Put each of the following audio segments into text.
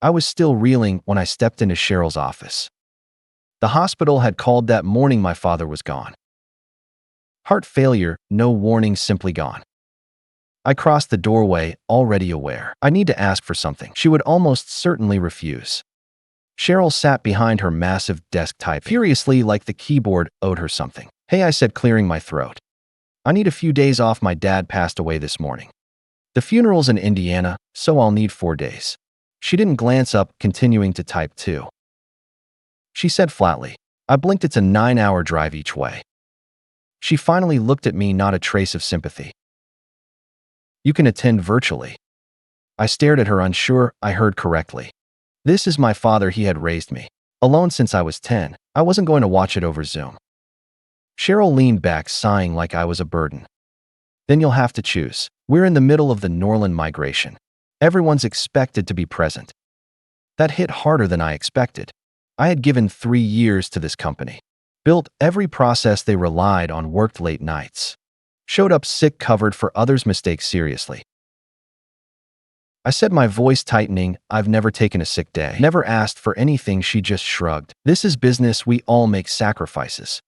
I was still reeling when I stepped into Cheryl's office. The hospital had called that morning my father was gone. Heart failure, no warning, simply gone. I crossed the doorway, already aware. I need to ask for something. She would almost certainly refuse. Cheryl sat behind her massive desk typing furiously like the keyboard owed her something. Hey, I said, clearing my throat. I need a few days off. My dad passed away this morning. The funeral's in Indiana, so I'll need 4 days. She didn't glance up, continuing to type too. She said flatly. I blinked. It's a 9-hour drive each way. She finally looked at me, not a trace of sympathy. You can attend virtually. I stared at her, unsure I heard correctly. This is my father. He had raised me. Alone since I was 10. I wasn't going to watch it over Zoom. Cheryl leaned back, sighing like I was a burden. Then you'll have to choose. We're in the middle of the Norland migration. Everyone's expected to be present. That hit harder than I expected. I had given 3 years to this company. Built every process they relied on, worked late nights. Showed up sick, covered for others' mistakes seriously. I said, my voice tightening, I've never taken a sick day. Never asked for anything. She just shrugged. This is business. We all make sacrifices.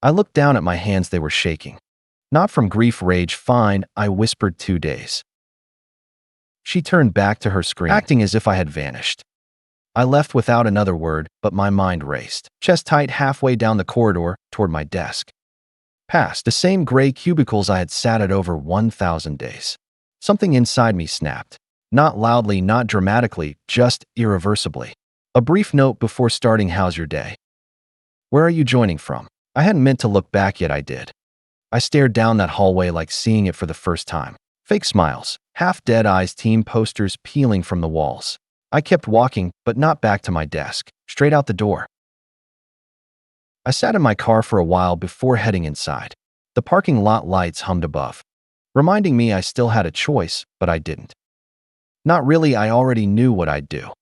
I looked down at my hands. They were shaking. Not from grief, rage. Fine, I whispered, 2 days. She turned back to her screen, acting as if I had vanished. I left without another word, but my mind raced. Chest tight, halfway down the corridor, toward my desk. Past the same gray cubicles I had sat at over 1,000 days. Something inside me snapped. Not loudly, not dramatically, just irreversibly. A brief note before starting. How's your day? Where are you joining from? I hadn't meant to look back, yet I did. I stared down that hallway like seeing it for the first time. Fake smiles, half-dead eyes, team posters peeling from the walls. I kept walking, but not back to my desk, straight out the door. I sat in my car for a while before heading inside. The parking lot lights hummed above, reminding me I still had a choice, but I didn't. Not really. I already knew what I'd do.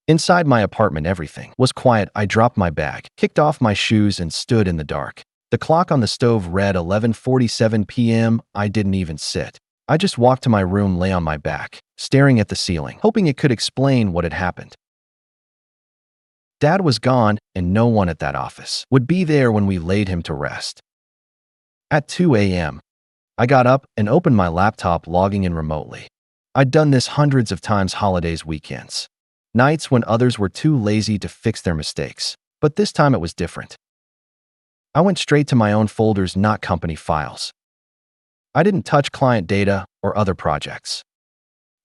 Inside my apartment, everything was quiet. I dropped my bag, kicked off my shoes, and stood in the dark. The clock on the stove read 11:47 p.m. I didn't even sit. I just walked to my room, lay on my back, staring at the ceiling, hoping it could explain what had happened. Dad was gone, and no one at that office would be there when we laid him to rest. At 2 a.m., I got up and opened my laptop, logging in remotely. I'd done this hundreds of times, holidays, weekends, nights when others were too lazy to fix their mistakes. But this time it was different. I went straight to my own folders, not company files. I didn't touch client data or other projects.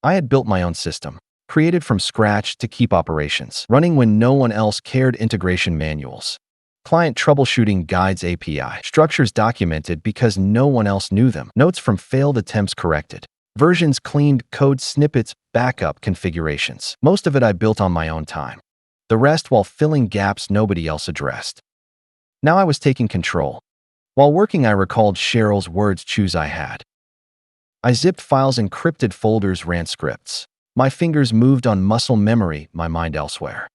I had built my own system, created from scratch to keep operations running when no one else cared. Integration manuals, client troubleshooting guides, API structures documented because no one else knew them, notes from failed attempts corrected, versions cleaned, code snippets, backup configurations. Most of it I built on my own time. The rest while filling gaps nobody else addressed. Now I was taking control. While working, I recalled Cheryl's words, choose. I had. I zipped files, encrypted folders, ran scripts. My fingers moved on muscle memory, my mind elsewhere.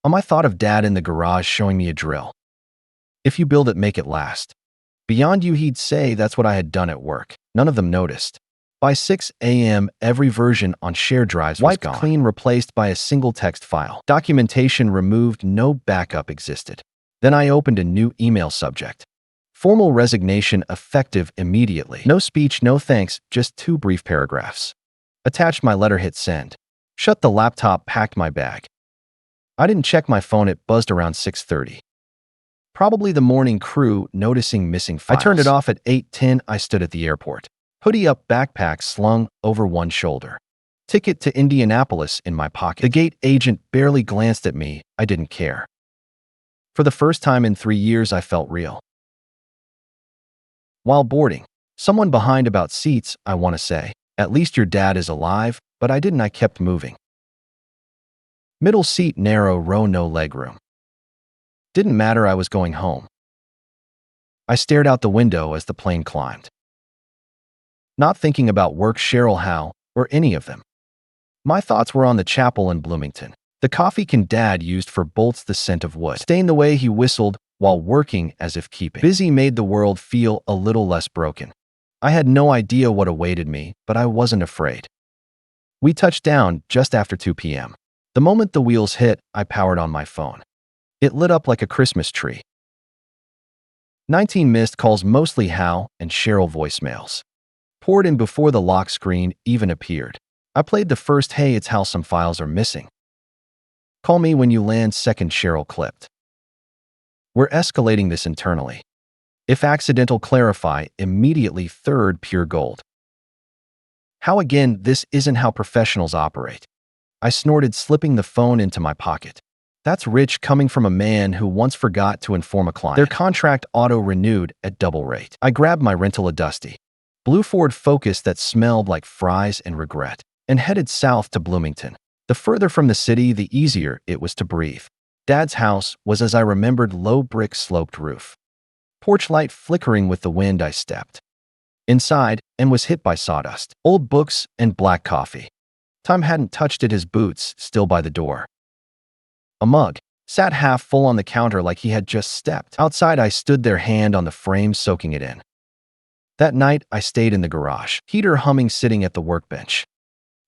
I thought of Dad in the garage showing me a drill. If you build it, make it last. Beyond you, he'd say. That's what I had done at work. None of them noticed. By 6 a.m., every version on shared drives was gone, clean, replaced by a single text file. Documentation removed, no backup existed. Then I opened a new email subject. Formal resignation, effective immediately. No speech, no thanks, just 2 brief paragraphs. Attached my letter, hit send. Shut the laptop, packed my bag. I didn't check my phone. It buzzed around 6:30. Probably the morning crew noticing missing files. I turned it off at 8:10. I stood at the airport. Hoodie up, backpack slung over one shoulder. Ticket to Indianapolis in my pocket. The gate agent barely glanced at me. I didn't care. For the first time in 3 years, I felt real. While boarding, someone behind about seats, I want to say, at least your dad is alive, but I didn't. I kept moving. Middle seat, narrow row, no legroom. Didn't matter. I was going home. I stared out the window as the plane climbed. Not thinking about work, Cheryl, Hal, or any of them. My thoughts were on the chapel in Bloomington. The coffee can Dad used for bolts, the scent of wood stained the way he whistled while working, as if keeping busy made the world feel a little less broken. I had no idea what awaited me, but I wasn't afraid. We touched down just after 2 p.m. The moment the wheels hit, I powered on my phone. It lit up like a Christmas tree. 19 missed calls, mostly Hal and Cheryl voicemails. Poured in before the lock screen even appeared. I played the first "Hey, it's Hal, some files are missing. Call me when you land" second Cheryl clipped. We're escalating this internally. If accidental, clarify immediately. Third, pure gold. How again? This isn't how professionals operate. I snorted, slipping the phone into my pocket. That's rich coming from a man who once forgot to inform a client. Their contract auto-renewed at double rate. I grabbed my rental, a dusty blue Ford Focus that smelled like fries and regret, and headed south to Bloomington. The further from the city, the easier it was to breathe. Dad's house was as I remembered, low brick sloped roof. Porch light flickering with the wind. I stepped inside and was hit by sawdust, old books, and black coffee. Tom hadn't touched it, his boots still by the door. A mug sat half full on the counter like he had just stepped outside. I stood there, hand on the frame, soaking it in. That night, I stayed in the garage, heater humming, sitting at the workbench.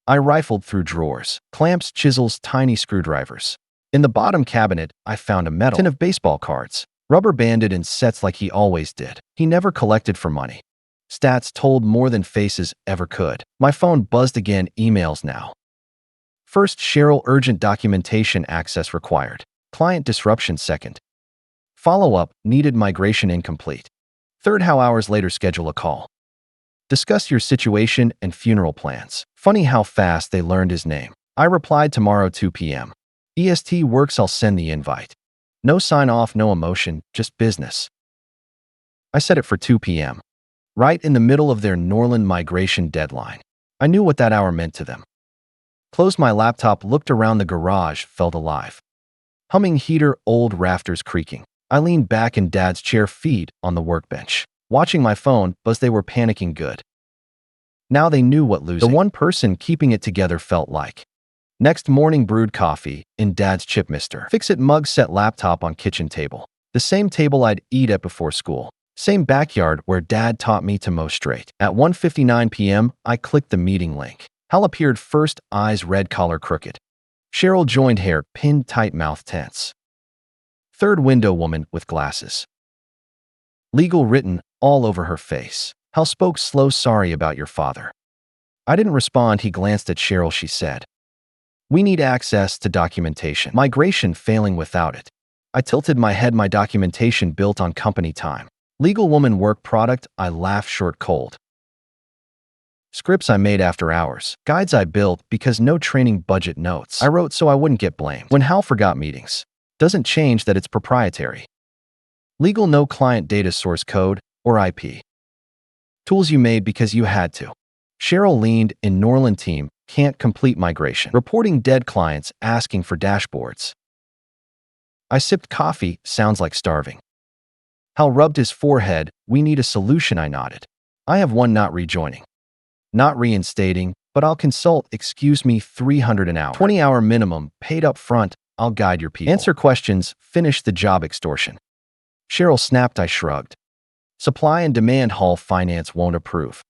I rifled through drawers, clamps, chisels, tiny screwdrivers. In the bottom cabinet, I found a metal tin of baseball cards, rubber banded in sets like he always did. He never collected for money. Stats told more than faces ever could. My phone buzzed again. Emails now. First, Cheryl, urgent documentation access required. Client disruption. Second, follow-up needed, migration incomplete. Third, how hours later, schedule a call. Discuss your situation and funeral plans. Funny how fast they learned his name. I replied, tomorrow 2 p.m. EST works, I'll send the invite. No sign off, no emotion, just business. I set it for 2 p.m. right in the middle of their Norland migration deadline. I knew what that hour meant to them. Closed my laptop, looked around. The garage felt alive. Humming heater, old rafters creaking. I leaned back in Dad's chair, feet on the workbench, watching my phone buzz. They were panicking good. Now they knew what losing the one person keeping it together felt like. Next morning, brewed coffee in Dad's Chipmister Fix-It mug, set laptop on kitchen table. The same table I'd eat at before school. Same backyard where Dad taught me to mow straight. At 1:59 p.m., I clicked the meeting link. Hal appeared first, eyes red, collar crooked. Cheryl joined, hair pinned tight, mouth tense. Third, window woman with glasses. Legal written all over her face. Hal spoke slow, sorry about your father. I didn't respond. He glanced at Cheryl. She said, we need access to documentation. Migration failing without it. I tilted my head. My documentation built on company time. Legal woman work product. I laughed, short, cold. Scripts I made after hours. Guides I built because no training, budget notes I wrote so I wouldn't get blamed. When Hal forgot meetings. Doesn't change that it's proprietary. Legal, no client data, source code, or IP. Tools you made because you had to. Cheryl leaned in. Norland team can't complete migration. Reporting dead clients, asking for dashboards. I sipped coffee, sounds like starving. Hal rubbed his forehead. We need a solution. I nodded. I have one, not rejoining. Not reinstating, but I'll consult. Excuse me, $300 an hour. 20-hour minimum, paid up front. I'll guide your people. Answer questions, finish the job. Extortion. Cheryl snapped. I shrugged. Supply and demand. Hall finance won't approve.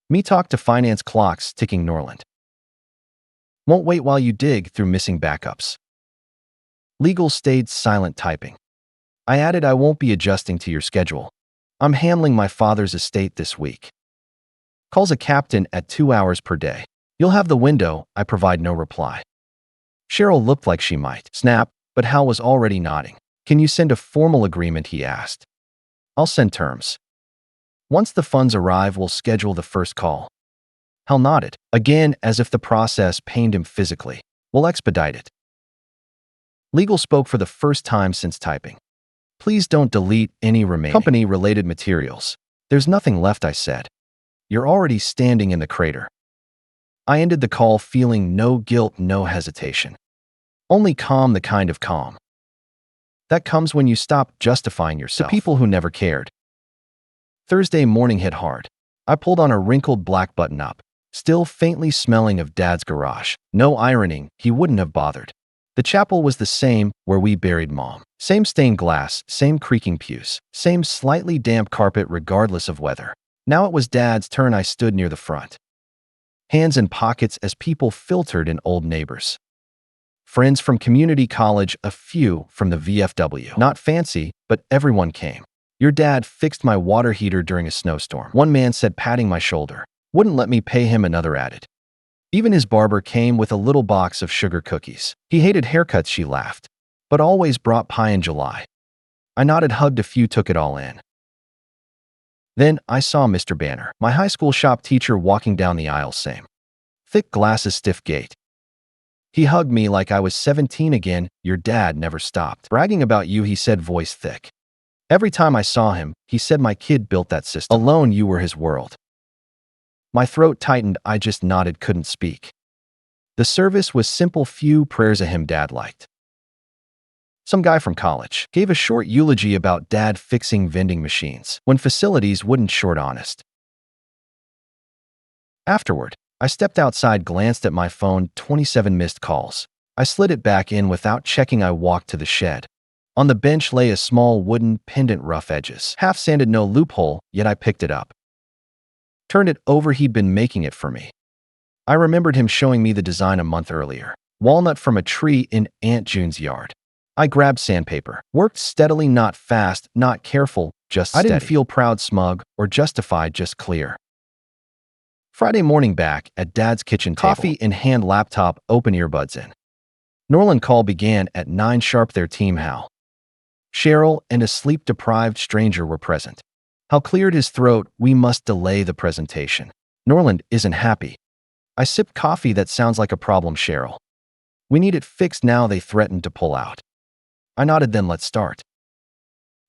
Me talk to finance. Clocks ticking. Norland won't wait while you dig through missing backups. Legal stayed silent, typing. I added, I won't be adjusting to your schedule. I'm handling my father's estate this week. Calls a captain at 2 hours per day. You'll have the window. I provide no reply. Cheryl looked like she might snap, but Hal was already nodding. Can you send a formal agreement? He asked. I'll send terms. Once the funds arrive, we'll schedule the first call. Hal nodded, again as if the process pained him physically. We'll expedite it. Legal spoke for the first time since typing. Please don't delete any remaining company-related materials. There's nothing left, I said. You're already standing in the crater. I ended the call feeling no guilt, no hesitation. Only calm, the kind of calm that comes when you stop justifying yourself to people who never cared. Thursday morning hit hard. I pulled on a wrinkled black button-up, still faintly smelling of Dad's garage. No ironing, he wouldn't have bothered. The chapel was the same where we buried Mom. Same stained glass, same creaking pews, same slightly damp carpet regardless of weather. Now it was Dad's turn. I stood near the front, hands in pockets as people filtered in. Old neighbors, Friends from community college, a few from the VFW. Not fancy, but everyone came. Your dad fixed my water heater during a snowstorm, one man said, patting my shoulder. Wouldn't let me pay him, another added. Even his barber came with a little box of sugar cookies. He hated haircuts, she laughed, but always brought pie in July. I nodded, hugged a few, took it all in. Then I saw Mr. Banner, my high school shop teacher, walking down the aisle, same. Thick glasses, stiff gait. He hugged me like I was 17 again. Your dad never stopped bragging about you, he said, voice thick. Every time I saw him, he said, my kid built that system. Alone, you were his world. My throat tightened. I just nodded, couldn't speak. The service was simple, few prayers, a hymn Dad liked. Some guy from college gave a short eulogy about Dad fixing vending machines when facilities wouldn't, short, honest. Afterward, I stepped outside, glanced at my phone, 27 missed calls. I slid it back in without checking. I walked to the shed. On the bench lay a small wooden pendant, rough edges, half sanded, no loophole, yet I picked it up. Turned it over. He'd been making it for me. I remembered him showing me the design a month earlier. Walnut from a tree in Aunt June's yard. I grabbed sandpaper, worked steadily, not fast, not careful, just steady. I didn't feel proud, smug, or justified, just clear. Friday morning, back at Dad's kitchen table. Coffee in hand, laptop, open, earbuds in. Norland call began at 9 sharp. Their team, Hal, Cheryl, and a sleep-deprived stranger were present. Hal cleared his throat. We must delay the presentation. Norland isn't happy. I sipped coffee. That sounds like a problem, Cheryl. We need it fixed now. They threatened to pull out. I nodded. Then let's start.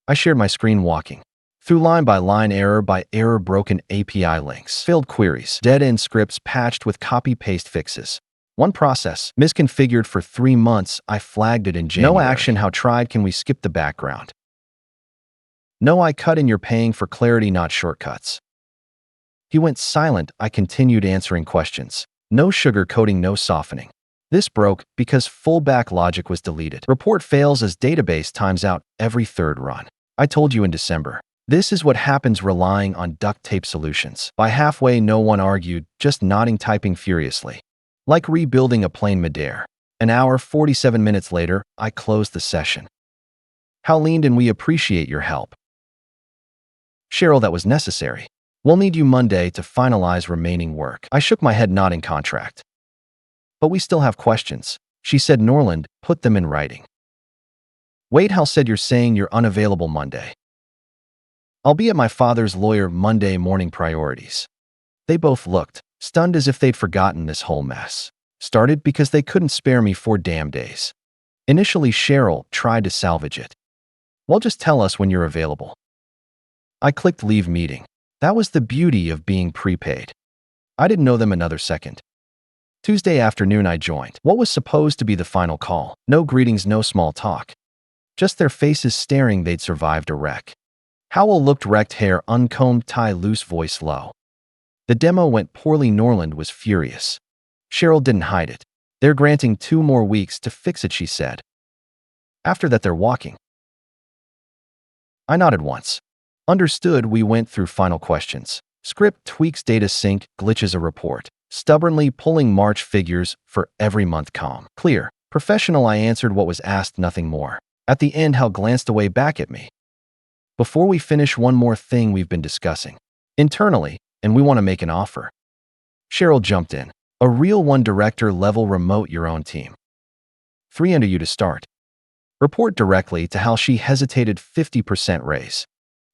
I shared my screen, walking through line by line, error by error, broken API links, failed queries, dead-end scripts patched with copy-paste fixes. One process misconfigured for 3 months. I flagged it in January. No action. How tried? Can we skip the background? No, I cut in. You're paying for clarity, not shortcuts. He went silent. I continued answering questions. No sugarcoating, no softening. This broke because fallback logic was deleted. Report fails as database times out every 3rd run. I told you in December. This is what happens relying on duct tape solutions. By halfway, no one argued, just nodding, typing furiously. Like rebuilding a plane midair. An hour, 47 minutes later, I closed the session. Hal leaned in. We appreciate your help. Cheryl, that was necessary. We'll need you Monday to finalize remaining work. I shook my head, nodding. Contract. But we still have questions. She said, Norland, put them in writing. Wait, Hal said, you're saying you're unavailable Monday. I'll be at my father's lawyer Monday morning. Priorities. They both looked stunned, as if they'd forgotten this whole mess started because they couldn't spare me 4 damn days. Initially, Cheryl tried to salvage it. Well, just tell us when you're available. I clicked leave meeting. That was the beauty of being prepaid. I didn't know them another second. Tuesday afternoon, I joined what was supposed to be the final call. No greetings, no small talk. Just their faces staring. They'd survived a wreck. Howell looked wrecked, hair uncombed, tie loose, voice low. The demo went poorly. Norland was furious. Cheryl didn't hide it. They're granting 2 more weeks to fix it, she said. After that, they're walking. I nodded once. Understood. We went through final questions. Script tweaks, data sync, glitches, a report. Stubbornly pulling March figures for every month. Calm, clear, professional. I answered what was asked, nothing more. At the end, Hal glanced away, back at me. Before we finish, one more thing we've been discussing internally, and we want to make an offer. Cheryl jumped in. A real one, director level, remote, your own team. 3 under you to start. Report directly to Hal. She hesitated. 50% raise.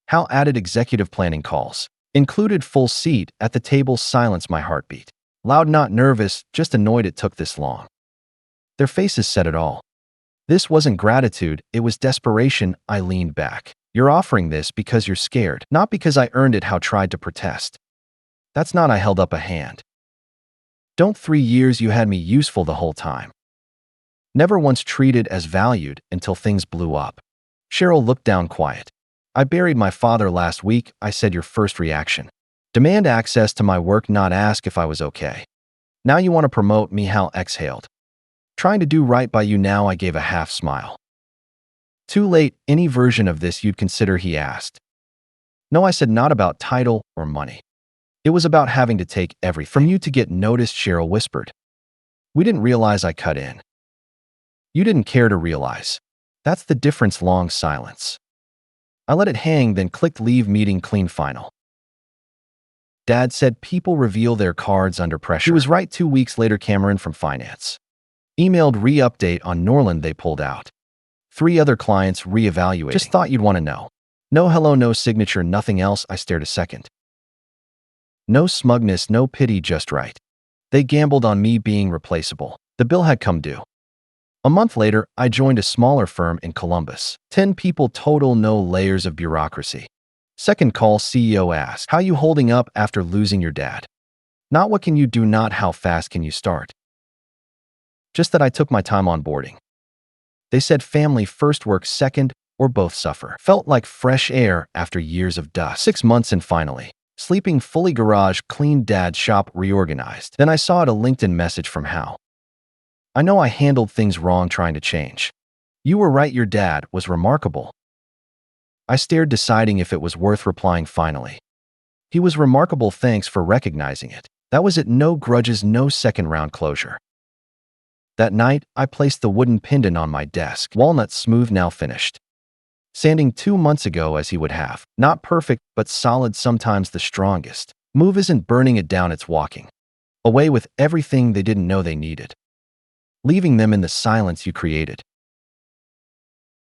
Hal added executive planning calls. Included full seat at the table. Silence. My heartbeat. Loud, not nervous, just annoyed it took this long. Their faces said it all. This wasn't gratitude, it was desperation. I leaned back. You're offering this because you're scared, not because I earned it. Hal tried to protest. That's not. I held up a hand. Don't. 3 years you had me useful the whole time. Never once treated as valued until things blew up. Cheryl looked down, quiet. I buried my father last week. I said, your first reaction. Demand access to my work, not ask if I was okay. Now you want to promote me. Hal exhaled. Trying to do right by you now. I gave a half smile. Too late. Any version of this you'd consider, he asked. No, I said, not about title or money. It was about having to take everything from you to get noticed, Cheryl whispered. We didn't realize. I cut in. You didn't care to realize. That's the difference. Long silence. I let it hang, then clicked leave meeting clean final. Dad said people reveal their cards under pressure. He was right. 2 weeks later, Cameron from finance emailed re-update on Norland. They pulled out. 3 other clients re-evaluating. Just thought you'd want to know. No hello, no signature, nothing else. I stared a second. No smugness, no pity, just right. They gambled on me being replaceable. The bill had come due. A month later, I joined a smaller firm in Columbus. 10 people total, no layers of bureaucracy. Second call, CEO asked, how you holding up after losing your dad? Not what can you do, not how fast can you start. Just that I took my time onboarding. They said family first, work second, or both suffer. Felt like fresh air after years of dust. 6 months and finally, sleeping fully, garage clean, dad shop reorganized. Then I saw it, a LinkedIn message from How. I know I handled things wrong trying to change. You were right, your dad was remarkable. I stared, deciding if it was worth replying. Finally, he was remarkable, thanks for recognizing it. That was it, no grudges, no second round closure. That night, I placed the wooden pendant on my desk, walnut smooth, now finished. Sanding 2 months ago as he would have. Not perfect, but solid. Sometimes the strongest move isn't burning it down, it's walking away with everything they didn't know they needed, leaving them in the silence you created.